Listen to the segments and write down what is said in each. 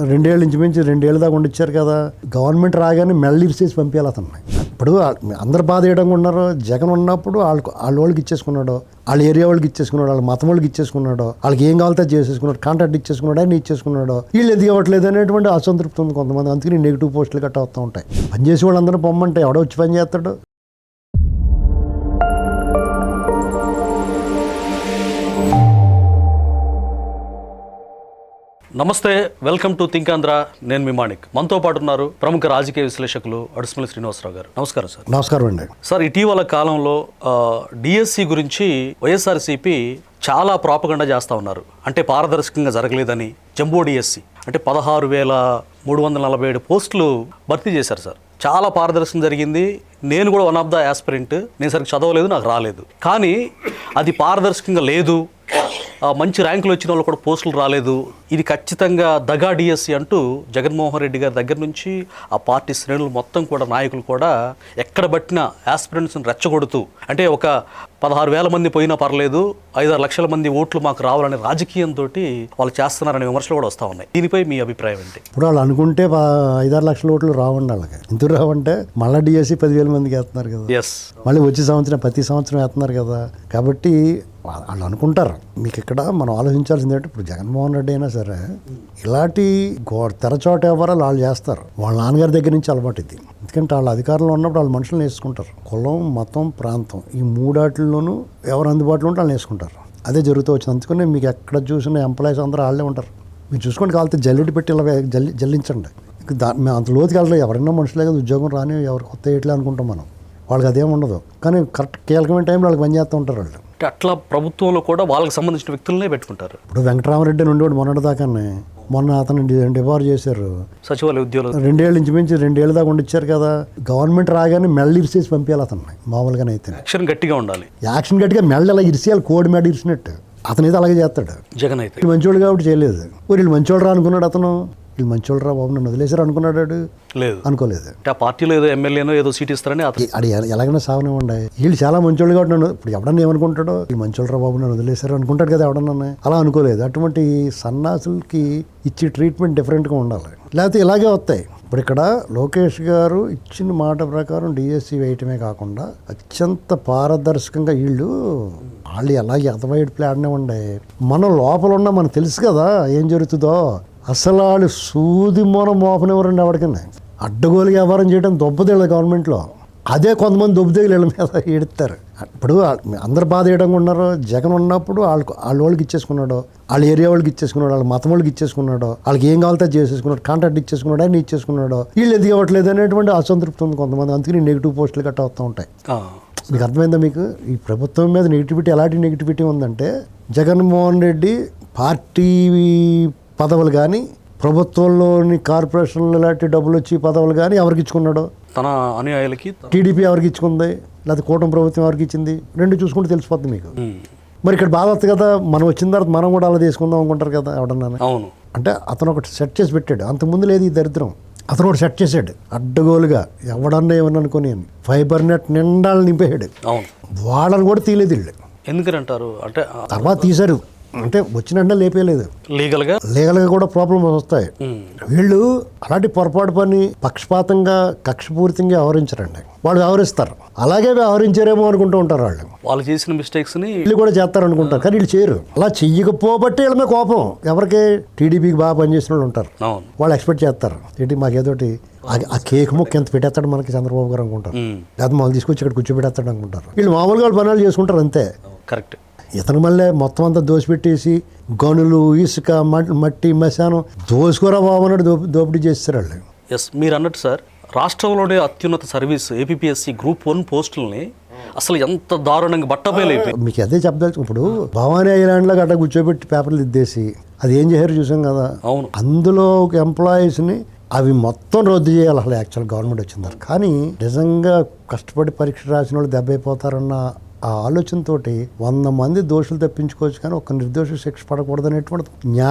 2 ఏళ్ళు ఇంచుమించు 2 ఏళ్ళ దాకా ఉండిచ్చారు కదా. గవర్నమెంట్ రాగానే మెల్లిసేసి పంపించాలి అతన్ని. ఇప్పుడు అందరు బాధ చేయడం ఉన్నారు. జగన్ ఉన్నప్పుడు వాళ్ళకి ఇచ్చేసుకున్నాడు, వాళ్ళ ఏరియా వాళ్ళకి ఇచ్చేసుకున్నాడు, వాళ్ళ మతం వాళ్ళకి ఇచ్చేసుకున్నాడు, వాళ్ళకి ఏం కావాలితే చేసేసుకున్నాడు, కాంట్రాక్ట్ ఇచ్చేసుకున్నాడు, అని ఇచ్చేసుకున్నాడు. వీళ్ళు ఎందుకు ఇవ్వట్లేదు అనేటువంటి అసంతృప్తి ఉంది కొంతమంది. అందుకని నెగిటివ్ పోస్టులు గట్టా వస్తూ ఉంటాయి. పనిచేసే వాళ్ళందరూ పొమ్మంటే ఎవడో వచ్చి పని చేస్తాడు. నమస్తే, వెల్కమ్ టు థింక్ ఆంధ్ర. నేను మీ మాణిక్. మనతో పాటు ఉన్నారు ప్రముఖ రాజకీయ విశ్లేషకులు అడుసుమల్లి శ్రీనివాసరావు గారు. నమస్కారం సార్. నమస్కారం అండి. సార్, ఇటీవల కాలంలో డిఎస్సి గురించి వైఎస్ఆర్సీపీ చాలా ప్రాపగండా చేస్తూ ఉన్నారు. అంటే పారదర్శకంగా జరగలేదని. జంబో డిఎస్సి అంటే 16,347 పోస్టులు భర్తీ చేశారు సార్. చాలా పారదర్శకం జరిగింది. నేను కూడా వన్ ఆఫ్ ద యాస్పిరెంట్. నేను సరిగ్గా చదవలేదు, నాకు రాలేదు. కానీ అది పారదర్శకంగా లేదు. మంచి ర్యాంకులు వచ్చిన వాళ్ళు కూడా పోస్టులు రాలేదు. ఇది ఖచ్చితంగా దగా డిఎస్సి అంటూ జగన్మోహన్ రెడ్డి గారి దగ్గర నుంచి ఆ పార్టీ శ్రేణులు మొత్తం కూడా, నాయకులు కూడా ఎక్కడ పట్టిన యాస్పిరెంట్స్ని రెచ్చగొడుతూ, అంటే ఒక 16,000 మంది పోయినా పర్లేదు, 5-6 లక్షల మంది ఓట్లు మాకు రావాలనే రాజకీయంతో వాళ్ళు చేస్తున్నారనే విమర్శలు కూడా వస్తూ ఉన్నాయి. దీనిపై మీ అభిప్రాయం ఏంటి? ఇప్పుడు వాళ్ళు అనుకుంటే 5-6 లక్షల ఓట్లు రావండి. వాళ్ళకి ఎందుకు రావంటే మళ్ళీ డిఎస్సి 10,000 మందికి వేస్తున్నారు కదా. ఎస్, మళ్ళీ వచ్చే సంవత్సరం ప్రతి సంవత్సరం వేస్తున్నారు కదా. కాబట్టి వాళ్ళు అనుకుంటారు. మీకు ఇక్కడ మనం ఆలోచించాల్సింది ఏంటంటే, ఇప్పుడు జగన్మోహన్ రెడ్డి అయినా సరే ఇలాంటి తెరచోట ఎవరాలు వాళ్ళు చేస్తారు. వాళ్ళ నాన్నగారి దగ్గర నుంచి అలవాటు ఇది. ఎందుకంటే వాళ్ళ అధికారంలో ఉన్నప్పుడు వాళ్ళు మనుషులను వేసుకుంటారు. కులం, మతం, ప్రాంతం, ఈ మూడాటిల్లోనూ ఎవరు అందుబాటులో ఉంటే వాళ్ళు వేసుకుంటారు. అదే జరుగుతూ వచ్చింది. అందుకనే మీకు ఎక్కడ చూసిన ఎంప్లాయీస్ అందరూ వాళ్ళే ఉంటారు. మీరు చూసుకోండి, కావాలంటే జల్లెడి పెట్టి ఇలా జల్లించండి. మేము అంత లోతుకి వెళ్ళలేదు. ఎవరైనా మనుషులే కదా, ఉద్యోగం రాని ఎవరు కొత్త వేయట్లే అనుకుంటాం మనం. వాళ్ళకి అదేం ఉండదు. కానీ కరెక్ట్ కీలకమైన టైంలో వాళ్ళకి పని చేస్తూ ఉంటారు వాళ్ళు. అట్లా ప్రభుత్వంలో కూడా వాళ్ళకి సంబంధించిన వ్యక్తులనే పెట్టుకుంటారు. ఇప్పుడు వెంకటరామరెడ్డి నుండి మొన్నటిదాకానే మొన్న అతను డిబార్ చేశారు. సచివాలయ ఉద్యోగులు 2 ఏళ్ళు ఇంచుమించు 2 ఏళ్ళ దాకా ఉండిచ్చారు కదా. గవర్నమెంట్ రాగానే మెల్ల ఇరిసేసి పంపించాలి అతన్ని. మామూలుగానే అయితే యాక్షన్ గట్టిగా ఉండాలి. యాక్షన్ గట్టిగా మెల్ల ఇలా ఇరిసేయాలి, కోడి మేడ ఇరిసినట్టు. అతనైతే అలాగే చేస్తాడు. జగన్ అయితే మంచోడు కాబట్టి చేయలేదు. వీళ్ళు మంచోడు రా అనుకున్నాడు అతను. వీళ్ళు మంచోళ్ళు రా బాబు, నన్ను వదిలేశారు అనుకున్నాడు. లేదు, అనుకోలేదు. ఆ పార్టీలో ఏదో ఎమ్మెల్యేనో ఏదో సీట్ ఇస్తారని అది ఎలాగైనా సావనే ఉండే. వీళ్ళు చాలా మంచోళ్ళు కాబట్టి నన్ను, ఇప్పుడు ఎవడన్నా ఏమనుకుంటాడో, వీళ్ళు మంచోళ్ళు రా బాబు, నన్ను వదిలేశారు అనుకుంటాడు కదా ఎవడన్నా. అలా అనుకోలేదు. అటువంటి సన్నాసులకి ఇచ్చే ట్రీట్మెంట్ డిఫరెంట్గా ఉండాలి, లేకపోతే ఇలాగే వస్తాయి. ఇప్పుడు ఇక్కడ లోకేష్ గారు ఇచ్చిన మాట ప్రకారం డిఎస్సి వేయటమే కాకుండా అత్యంత పారదర్శకంగా వాళ్ళు ఎలా ఎదవైడ్ ప్లాన్నే ఉండే. మనం లోపల ఉన్నా మనకు తెలుసు కదా ఏం జరుగుతుందో. అసలు వాళ్ళు సూది మోపనివ్వరండి ఎవరికైనా. అడ్డగోలుగా వ్యవహారం చేయడం దొబ్బదేళ్ళ గవర్నమెంట్లో. అదే కొంతమంది దొబ్బదేగులు వీళ్ళ మీద ఏడుస్తారు. ఇప్పుడు అందరు బాధ చేయడం ఉన్నారు. జగన్ ఉన్నప్పుడు వాళ్ళకి ఇచ్చేసుకున్నాడు, వాళ్ళ ఏరియా వాళ్ళకి ఇచ్చేసుకున్నాడు, వాళ్ళ మతం వాళ్ళకి ఇచ్చేసుకున్నాడు, వాళ్ళకి ఏం కావాలితే చేసేసుకున్నాడు, కాంట్రాక్ట్ ఇచ్చేసుకున్నాడు, అని ఇచ్చేసుకున్నాడు. వీళ్ళు ఎందుకు ఇవ్వట్లేదు అనేటువంటి అసంతృప్తి ఉంది కొంతమంది. అందుకని నెగిటివ్ పోస్టులు గట్టా వస్తూ ఉంటాయి. మీకు అర్థమైందా? మీకు ఈ ప్రభుత్వం మీద నెగిటివిటీ ఎలాంటి నెగిటివిటీ ఉందంటే, జగన్మోహన్ రెడ్డి పార్టీ పదవులు కానీ, ప్రభుత్వంలోని కార్పొరేషన్లు లాంటి డబ్బులు వచ్చి పదవులు కానీ ఎవరికి ఇచ్చుకున్నాడు? తన అనుయాయులకి. టీడీపీ ఎవరికి ఇచ్చుకుంది, లేకపోతే కూటమి ప్రభుత్వం ఎవరికి ఇచ్చింది? 2 చూసుకుంటే తెలిసిపోద్ది మీకు. మరి ఇక్కడ బాధ వస్తుంది కదా, మనం వచ్చిన తర్వాత మనం కూడా అలా తీసుకుందాం అనుకుంటారు కదా ఎవడన్నా. అవును. అంటే అతను ఒకటి సెట్ చేసి పెట్టాడు. అంతకుముందు లేదు ఈ దరిద్రం. అతను ఒకటి సెట్ చేశాడు అడ్డగోలుగా. ఎవడన్నా ఏమన్నా అనుకుని ఫైబర్ నెట్ నిండాలు నింపేశాడు. అవును. వాళ్ళని కూడా తీయలేదు వీళ్ళు. ఎందుకని అంటారు అంటే, తర్వాత తీశారు. అంటే వచ్చినట్టే లేపేయలేదు. లీగల్గా కూడా ప్రాబ్లమ్స్ వస్తాయి. వీళ్ళు అలాంటి పొరపాటు పని పక్షపాతంగా, కక్షపూరితంగా వ్యవహరించరండి. వాళ్ళు వ్యవహరిస్తారు. అలాగే వ్యవహరించారేమో అనుకుంటూ ఉంటారు. వాళ్ళు చేసిన మిస్టేక్స్ ని వీళ్ళు కూడా చేస్తారు అనుకుంటారు, కానీ వీళ్ళు చేయరు. అలా చెయ్యకపోబట్టి వీళ్ళ మీద కోపం. ఎవరికి? టీడీపీకి బాగా పనిచేసిన వాళ్ళు ఉంటారు. వాళ్ళు ఎక్స్పెక్ట్ చేస్తారు, ఏంటి మాకేదోటి ఆ కేక్ ముక్క ఎంత పెట్టేస్తాడు మనకి చంద్రబాబు గారు అనుకుంటారు. లేదా మాకు తీసుకొచ్చి ఇక్కడ కూర్చోబెట్టేస్తాడు అనుకుంటారు. వీళ్ళు మామూలుగా వాళ్ళు పనులు చేసుకుంటారు అంతే. కరెక్ట్. ఇతను మళ్ళీ మొత్తం అంతా దోసిపెట్టేసి గనులు, ఇసుక, మట్టి, మశానం దోసుకోరా బాబున్నాడు దోపిడీ చేస్తారు వాళ్ళు. ఎస్, మీరు అన్నట్టు సార్, రాష్ట్రంలోనే అత్యున్నత సర్వీస్ ఏపీఎస్సి గ్రూప్ 1 పోస్టులని అసలు ఎంత దారుణంగా బట్టబయలైపోయింది. మీకు అదే చెప్పదలుచు. ఇప్పుడు భవానీ ఐలాండ్లో గట్ట కూర్చోబెట్టి పేపర్లు ఇద్దేసి అది ఏం చేశారు చూసాం కదా. అవును. అందులో ఒక ఎంప్లాయీస్ని అవి మొత్తం రద్దు చేయాలి అసలు యాక్చువల్ గవర్నమెంట్ వచ్చిందారు. కానీ నిజంగా కష్టపడి పరీక్ష రాసిన వాళ్ళు దెబ్బైపోతారన్న ఆ ఆలోచనతోటి 100 మంది దోషులు తప్పించుకోవచ్చు, కానీ ఒక నిర్దోషి శిక్ష పడకూడదు అనేటువంటి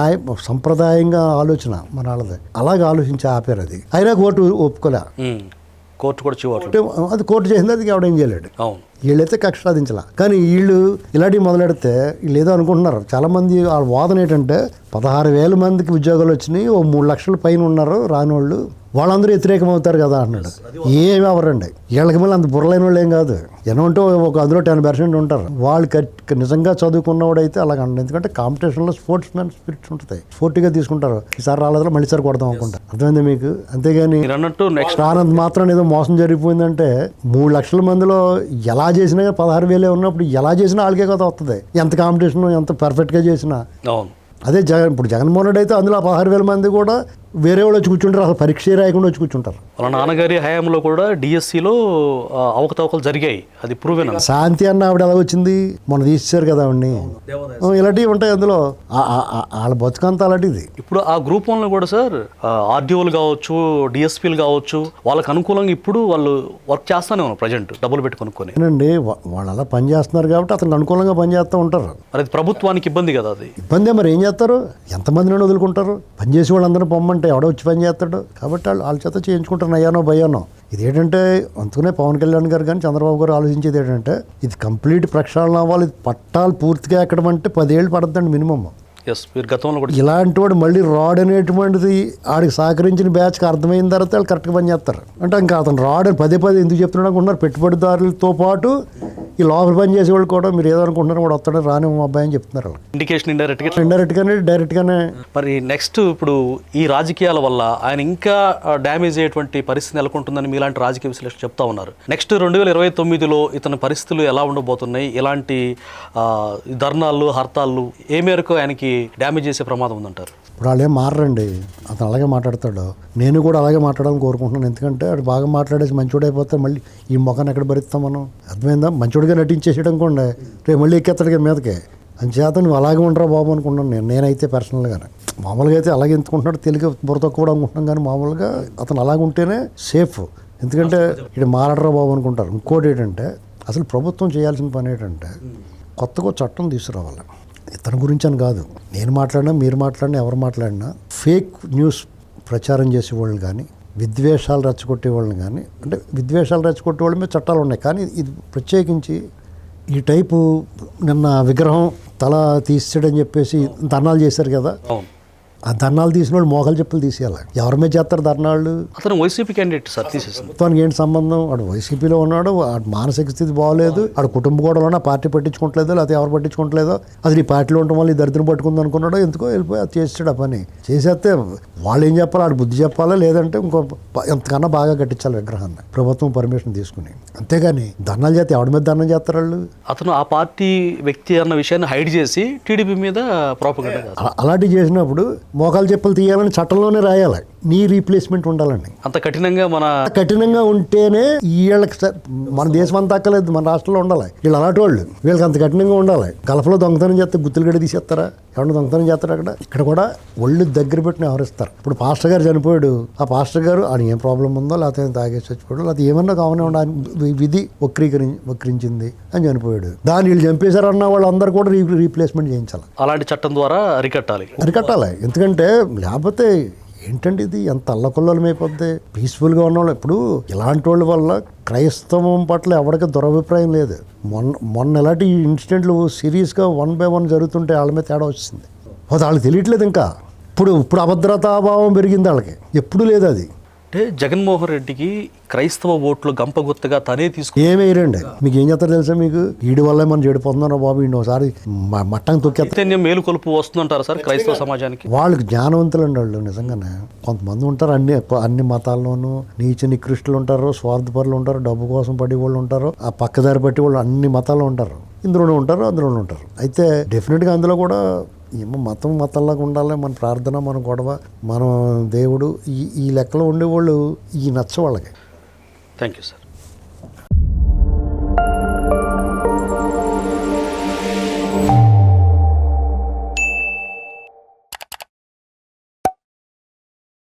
సంప్రదాయంగా ఆలోచన మన వాళ్ళది. అలాగే ఆలోచించి ఆపారు అది. అయినా కోర్టు ఒప్పుకోలే. కోర్టు కూడా చివరి అది కోర్టు చేసింది, అది ఎవడేం చేయలేడు. వీళ్ళైతే కక్ష సాధించాల. కానీ వీళ్ళు ఇలాంటివి మొదలెడితే వీళ్ళు ఏదో అనుకుంటున్నారు. చాలామంది వాళ్ళ వాదన ఏంటంటే 16,000 మందికి ఉద్యోగాలు వచ్చినాయి, ఓ 3 లక్షల పైన ఉన్నారు రానోళ్ళు, వాళ్ళందరూ వ్యతిరేకం అవుతారు కదా అన్నాడు. ఏమి అవ్వరండి, వీళ్ళకి మళ్ళీ అంత బుర్రలైన వాళ్ళు ఏం కాదు. ఏమంటే ఒక అందులో 10% ఉంటారు. వాళ్ళు నిజంగా చదువుకున్నవాడైతే అలాగ అండి. ఎందుకంటే కాంపిటీషన్లో స్పోర్ట్స్ మ్యాన్ స్పిరిట్స్ ఉంటాయి, స్పోర్ట్గా తీసుకుంటారు. ఈసారి రాలేదో మళ్ళీ సారి కొడదాం అనుకుంటారు. అర్థమైంది మీకు? అంతేగాని రానంత మాత్రం ఏదో మోసం జరిగిపోయిందంటే 3 లక్షల మందిలో ఎలా చేసినా 16,000 ఉన్నప్పుడు ఎలా చేసినా వాళ్ళకే కదా వస్తుంది. ఎంత కాంపిటీషన్, ఎంత పర్ఫెక్ట్గా చేసినా. అదే ఇప్పుడు జగన్మోహన్ రెడ్డి అయితే అందులో 16,000 మంది కూడా వేరే వాళ్ళు వచ్చి కూర్చుంటారు, అసలు పరీక్ష రాయకుండా వచ్చి కూర్చుంటారు. వాళ్ళ నాన్నగారి హయాంలో కూడా డిఎస్సిలో అవకతవకలు జరిగాయి, అది ప్రూవెన్. శాంతి అన్న ఆవిడ ఎలా వచ్చింది, మొన్న తీసేశారు కదా ఆవిడ్ని. ఇలాంటివి ఉంటాయి అందులో, వాళ్ళ బతుకంతా అలాంటిది. ఇప్పుడు ఆ గ్రూప్ 1లో కూడా సార్ ఆర్డీఓలు కావచ్చు, డిఎస్పీలు కావచ్చు, వాళ్ళకి అనుకూలంగా ఇప్పుడు వాళ్ళు వర్క్ చేస్తానే ఉన్నారు ప్రజెంట్, డబ్బులు పెట్టి కొనుక్కొని. అండి వాళ్ళు అలా పని చేస్తున్నారు కాబట్టి అతనికి అనుకూలంగా పని చేస్తూ ఉంటారు. మరి అది ప్రభుత్వానికి ఇబ్బంది కదా, అది ఇబ్బందే. మరి ఏం చేస్తారు, ఎంతమందిని వదులుకుంటారు? పని చేసి వాళ్ళందరూ పొమ్మంటే ఎవడో వచ్చి పని చేస్తాడు. కాబట్టి వాళ్ళ చేత చేయించుకుంటారు నయ్యానో భయానో. ఇదేంటంటే అందుకనే పవన్ కళ్యాణ్ గారు కానీ చంద్రబాబు గారు ఆలోచించేది ఏంటంటే ఇది కంప్లీట్ ప్రక్షాళన అవ్వాలి, ఇది పట్టాలు పూర్తిగా ఎక్కడం అంటే 10 ఏళ్ళు పడుతుందండి మినిమం. మీరు గతంలో కూడా ఇలాంటి వాడు మళ్ళీ రాడ్ అనేటువంటిది ఆడికి సహకరించిన బ్యాచ్కి అర్థమైన తర్వాత వాళ్ళు కరెక్ట్గా పని చేస్తారు. అంటే ఇంకా అతను రాడ్ అని పదే ఎందుకు చెప్తున్నాడు అనుకుంటున్నారు, పెట్టుబడిదారులతో పాటు ఈ లోపల పని చేసేవాళ్ళు కూడా మీరు ఏదనుకుంటున్నారు వాడు వస్తాడు రాని మా అబ్బాయి అని చెప్తున్నారు. ఇండికేషన్ ఇండైరెక్ట్గానే డైరెక్ట్గానే. మరి నెక్స్ట్ ఇప్పుడు ఈ రాజకీయాల వల్ల ఆయన ఇంకా డ్యామేజ్ అయ్యేటువంటి పరిస్థితి నెలకొంటుందని మీలాంటి రాజకీయ విశ్లేషణ చెప్తా ఉన్నారు. నెక్స్ట్ 2029లో ఇతని పరిస్థితులు ఎలా ఉండబోతున్నాయి, ఎలాంటి ధర్నాలు హర్తాళ్ళు ఏ మేరకు ఆయనకి డ్యామేజ్ చేసే ప్రమాదం ఉందంటారు? ఇప్పుడు వాళ్ళు ఏం మారరండి, అతను అలాగే మాట్లాడతాడు. నేను కూడా అలాగే మాట్లాడాలని కోరుకుంటున్నాను. ఎందుకంటే అది బాగా మాట్లాడేసి మంచోడైపోతే మళ్ళీ ఈ మొఖాన్ని ఎక్కడ భరిస్తాం మనం? అర్థమైందా? మంచోడిగా నటించేసేయడం కూడా రేపు మళ్ళీ ఎక్కేస్తాడు మీదకే. అంచేత నువ్వు అలాగే ఉండరా బాబు అనుకుంటున్నాను నేనైతే పర్సనల్గానే. మామూలుగా అయితే అలాగే ఎందుకుంటున్నాడు, తెలియక బుర్ర తక్కువ అనుకుంటున్నాం. కానీ మామూలుగా అతను అలాగ ఉంటేనే సేఫ్. ఎందుకంటే ఇది మారడరా బాబు అనుకుంటారు. ఇంకోటి ఏంటంటే అసలు ప్రభుత్వం చేయాల్సిన పని ఏంటంటే కొత్తగా చట్టం తీసుకురావాలి. ఇతని గురించి అని కాదు, నేను మాట్లాడినా మీరు మాట్లాడినా ఎవరు మాట్లాడినా ఫేక్ న్యూస్ ప్రచారం చేసేవాళ్ళు కానీ విద్వేషాలు రెచ్చగొట్టేవాళ్ళని కానీ, అంటే విద్వేషాలు రెచ్చగొట్టే వాళ్ళ మీద చట్టాలు ఉన్నాయి. కానీ ఇది ప్రత్యేకించి ఈ టైపు నిన్న విగ్రహం తల తీసాడని చెప్పేసి ధర్నాలు చేశారు కదా, ఆ ధర్నాలు తీసిన వాళ్ళు మోకాలు చెప్పులు తీసేయాలి. ఎవరి మీద చేస్తారు ధర్నాళ్ళు? అతను వైసీపీ క్యాండిడేట్ సార్, తీసేసింది. మొత్తానికి ఏంటి సంబంధం? వాడు వైసీపీలో ఉన్నాడు, వాడు మానసిక స్థితి బాగోలేదు, వాడు కుటుంబ గొడవలో పార్టీ పట్టించుకోవట్లేదో లేకపోతే ఎవరు పట్టించుకోవట్లేదో, అది ఈ పార్టీలో ఉండటం వల్ల ఈ దరిద్రం పట్టుకుంది అనుకున్నాడో ఎందుకో వెళ్ళిపోయి అది చేసాడు. ఆ పని చేసేస్తే వాళ్ళు ఏం చెప్పాలి, వాడు బుద్ధి చెప్పాలా, లేదంటే ఇంకో ఎంతకన్నా బాగా కట్టించాలి విగ్రహాన్ని ప్రభుత్వం పర్మిషన్ తీసుకుని. అంతేగాని ధర్నాలు చేస్తే ఎవడి మీద ధర్నం చేస్తారు వాళ్ళు? అతను ఆ పార్టీ వ్యక్తి అన్న విషయాన్ని హైడ్ చేసి టీడీపీ మీద ప్రాపగండా అలాంటివి చేసినప్పుడు మోకాలు చెప్పులు తీయాలని చట్టంలోనే రాయాలి, నీ రీప్లేస్మెంట్ ఉండాలండి. అంత కఠినంగా ఉంటేనే వీళ్ళకి మన దేశం అంతా అక్కలేదు, మన రాష్ట్రంలో ఉండాలి. వీళ్ళు అలాంటి వాళ్ళు, వీళ్ళకి అంత కఠినంగా ఉండాలి. గల్ఫ్లో దొంగతనం చేస్తే గుత్తులు గడి తీసేస్తారా? ఎవరైనా దొంగతనం చేస్తారు అక్కడ? ఇక్కడ కూడా ఒళ్ళు దగ్గర పెట్టి వ్యవహరిస్తారు. ఇప్పుడు పాస్టర్ గారు చనిపోయాడు, ఆ పాస్టర్ గారు ఆయన ఏం ప్రాబ్లం ఉందో లేకపోతే తాగేసి చచ్చిపోయాడు, లేకపోతే ఏమన్నా కావాలని ఉండాలి, విధి వక్రించింది అని చనిపోయాడు. దాన్ని వీళ్ళు చంపేశారు అన్న వాళ్ళందరూ కూడా రీప్లేస్మెంట్ చేయించాలి. అలాంటి చట్టం ద్వారా అరికట్టాలి. ఎందుకంటే లేకపోతే ఏంటంటే ఇది ఎంత అల్లకొల్లమైపోద్ది. పీస్ఫుల్గా ఉన్నవాళ్ళు ఇప్పుడు ఇలాంటి వాళ్ళ వల్ల క్రైస్తవం పట్ల ఎవరికి దురభిప్రాయం లేదు. మొన్న ఇలాంటి ఇన్సిడెంట్లు సిరీస్గా 1 by 1 జరుగుతుంటే వాళ్ళ మీద తేడా వచ్చింది. వాళ్ళకి తెలియట్లేదు ఇంకా. ఇప్పుడు అభద్రతాభావం పెరిగింది వాళ్ళకి, ఎప్పుడు లేదు అది. అంటే జగన్మోహన్ రెడ్డికి క్రైస్తవ ఓట్లు గంపగుత్తగా తనే ఏమేరండి. మీకు ఏం చేస్తారు తెలుసా? మీకు వీడి వల్లే మనం చెడిపోతున్నారో బాబు, వీడిని ఒకసారి మట్టంగా తొక్కేస్తారు. మేలుకొలుపు వస్తుందంటారు సార్ క్రైస్తవ సమాజానికి. వాళ్ళకి జ్ఞానవంతులు అండి వాళ్ళు నిజంగానే. కొంతమంది ఉంటారు అన్ని మతాల్లోనూ నీచ నికృష్టులు ఉంటారు, స్వార్థపరులు ఉంటారు, డబ్బు కోసం పడే వాళ్ళు ఉంటారు, ఆ పక్కదారి పట్టి వాళ్ళు అన్ని మతాల్లో ఉంటారు. ఇందులోనే ఉంటారు, అందులోనే ఉంటారు. అయితే డెఫినెట్గా అందులో కూడా ఏమో మతంలాగా ఉండాలి, మన ప్రార్థన, మన గొడవ, మన దేవుడు, ఈ లెక్కలో ఉండేవాళ్ళు ఈ నచ్చ వాళ్ళకి. Thank you sir.